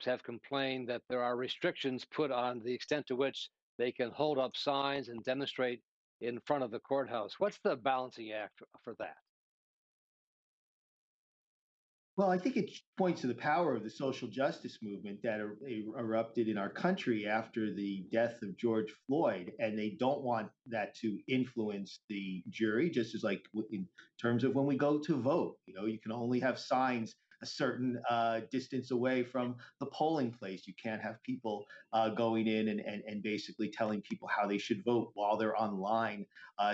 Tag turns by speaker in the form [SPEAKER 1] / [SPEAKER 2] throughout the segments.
[SPEAKER 1] groups have complained that there are restrictions put on the extent to which they can hold up signs and demonstrate in front of the courthouse. What's the balancing act for that?
[SPEAKER 2] Well, I think it points to the power of the social justice movement that erupted in our country after the death of George Floyd, and they don't want that to influence the jury. Just as like in terms of when we go to vote, you can only have signs a certain distance away from the polling place. You can't have people going in and basically telling people how they should vote while they're online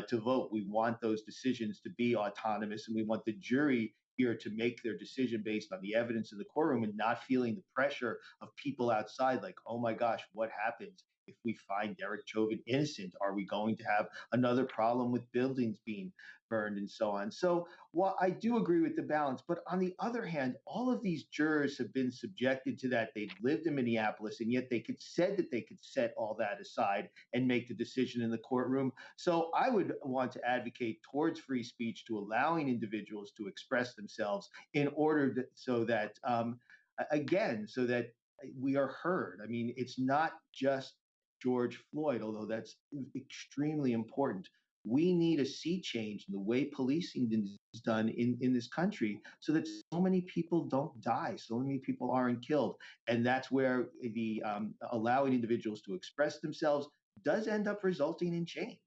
[SPEAKER 2] to vote. We want those decisions to be autonomous, and we want the jury here to make their decision based on the evidence in the courtroom and not feeling the pressure of people outside like, oh my gosh, what happens if we find Derek Chauvin innocent? Are we going to have another problem with buildings being burned and so on? So while I do agree with the balance, but on the other hand, all of these jurors have been subjected to that. They've lived in Minneapolis, and yet said that they could set all that aside and make the decision in the courtroom. So I would want to advocate towards free speech, to allowing individuals to express themselves in order so that, again, so that we are heard. I mean, it's not just George Floyd, although that's extremely important. We need a sea change in the way policing is done in this country so that so many people don't die, so many people aren't killed. And that's where the allowing individuals to express themselves does end up resulting in change.